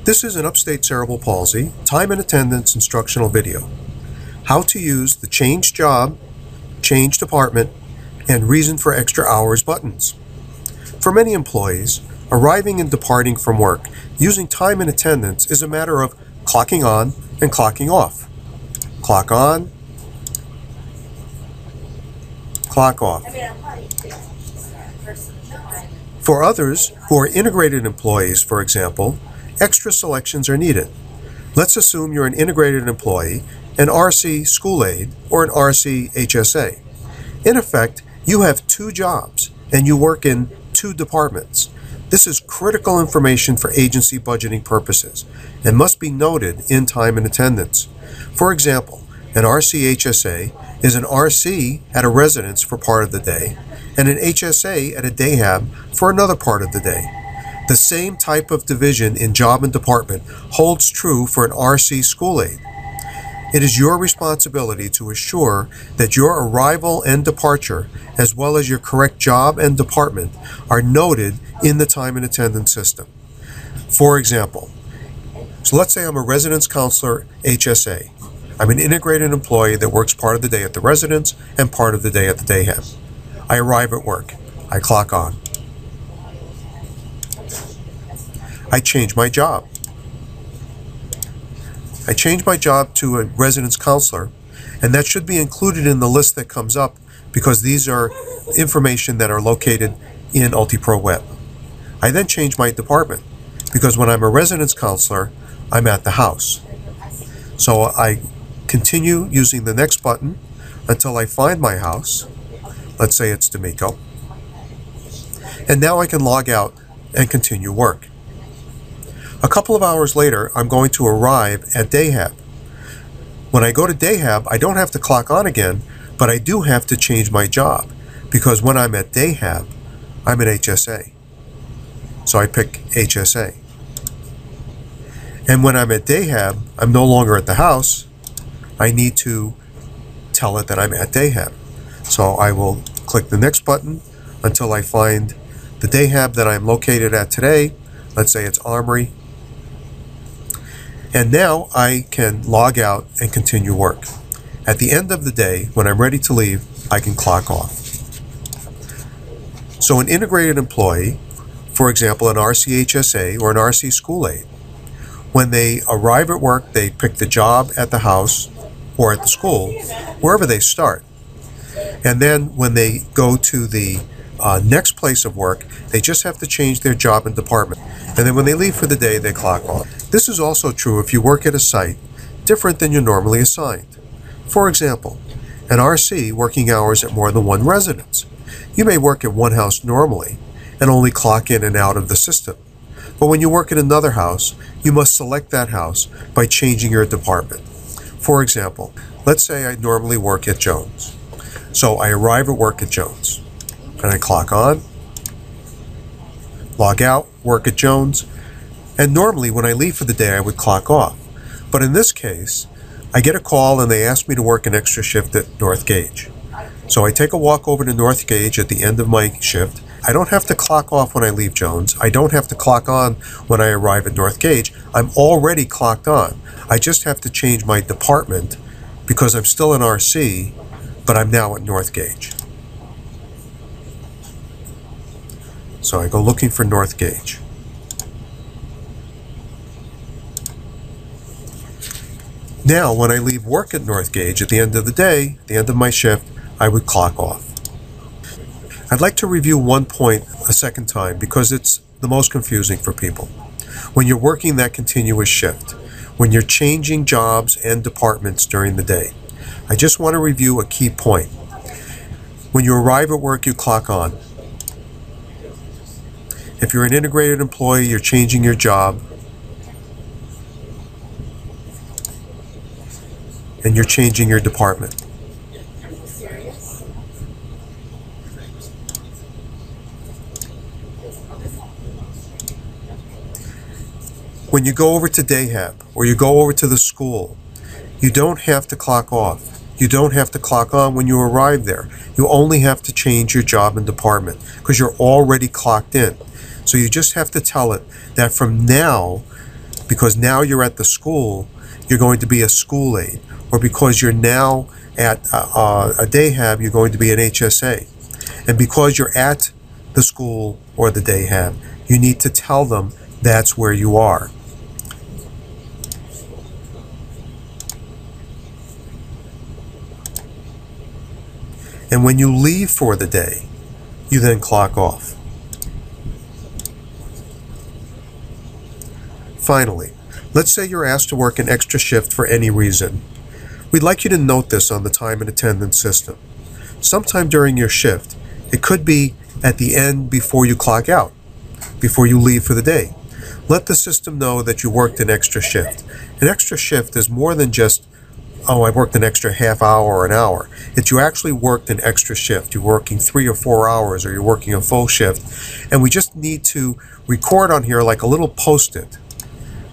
This is an Upstate Cerebral Palsy time and attendance instructional video. How to use the change job, change department, and reason for extra hours buttons. For many employees, arriving and departing from work using time and attendance is a matter of clocking on and clocking off. Clock on, clock off. For others who are integrated employees, for example, extra selections are needed. Let's assume you're an integrated employee, an RC school aide, or an RC HSA. In effect, you have two jobs and you work in two departments. This is critical information for agency budgeting purposes and must be noted in time and attendance. For example, an RC HSA is an RC at a residence for part of the day and an HSA at a day hab for another part of the day. The same type of division in job and department holds true for an RC school aide. It is your responsibility to assure that your arrival and departure, as well as your correct job and department, are noted in the time and attendance system. For example, so let's say I'm a residence counselor HSA. I'm an integrated employee that works part of the day at the residence and part of the day at the day hab. I arrive at work. I clock on. I change my job. I change my job to a residence counselor, and that should be included in the list that comes up because these are information that are located in UltiPro Web. I then change my department because when I'm a residence counselor, I'm at the house. So I continue using the next button until I find my house. Let's say it's D'Amico. And now I can log out and continue work. A couple of hours later, I'm going to arrive at day hab. When I go to day hab, I don't have to clock on again, but I do have to change my job because when I'm at day hab, I'm an HSA. So I pick HSA. And when I'm at day hab, I'm no longer at the house. I need to tell it that I'm at day hab. So I will click the next button until I find the day hab that I'm located at today. Let's say it's Armory. And now I can log out and continue work. At the end of the day, when I'm ready to leave, I can clock off. So an integrated employee, for example, an RC HSA or an RC school aide, when they arrive at work, they pick the job at the house or at the school, wherever they start. And then when they go to the next place of work, they just have to change their job and department. And then when they leave for the day, they clock off. This is also true if you work at a site different than you're normally assigned. For example, an RC working hours at more than one residence. You may work at one house normally and only clock in and out of the system. But when you work at another house, you must select that house by changing your department. For example, let's say I normally work at Jones. So I arrive at work at Jones and I clock on, log out, work at Jones, and normally when I leave for the day I would clock off. But in this case, I get a call and they ask me to work an extra shift at North Gage. So I take a walk over to North Gage at the end of my shift. I don't have to clock off when I leave Jones. I don't have to clock on when I arrive at North Gage. I'm already clocked on. I just have to change my department because I'm still an RC, but I'm now at North Gage. So I go looking for North Gage. Now, when I leave work at North Gage at the end of the day, at the end of my shift, I would clock off. I'd like to review one point a second time because it's the most confusing for people. When you're working that continuous shift, when you're changing jobs and departments during the day, I just want to review a key point. When you arrive at work, you clock on. If you're an integrated employee, you're changing your job and you're changing your department. When you go over to day hab or you go over to the school, you don't have to clock off. You don't have to clock on when you arrive there. You only have to change your job and department because you're already clocked in. So you just have to tell it that from now, because now you're at the school, you're going to be a school aide, or because you're now at a day hab, you're going to be an HSA. And because you're at the school or the day hab, you need to tell them that's where you are. And when you leave for the day, you then clock off. Finally, let's say you're asked to work an extra shift for any reason. We'd like you to note this on the time and attendance system. Sometime during your shift, it could be at the end before you clock out, before you leave for the day. Let the system know that you worked an extra shift. An extra shift is more than just, oh, I worked an extra half hour or an hour. It's you actually worked an extra shift. You're working 3 or 4 hours, or you're working a full shift. And we just need to record on here like a little post-it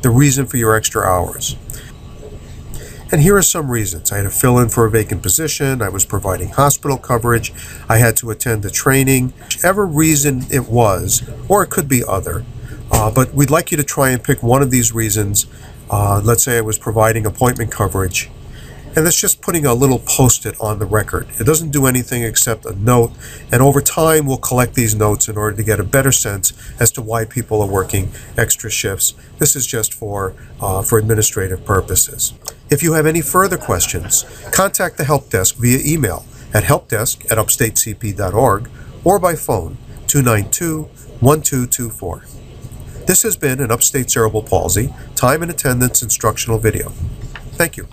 the reason for your extra hours. And here are some reasons. I had to fill in for a vacant position, I was providing hospital coverage, I had to attend a training, whichever reason it was, or it could be other. But we'd like you to try and pick one of these reasons. Let's say I was providing appointment coverage, and that's just putting a little post-it on the record. It doesn't do anything except a note, and over time we'll collect these notes in order to get a better sense as to why people are working extra shifts. This is just for administrative purposes. If you have any further questions, contact the help desk via email at helpdesk@upstatecp.org or by phone 292-1224. This has been an Upstate Cerebral Palsy Time and Attendance instructional video. Thank you.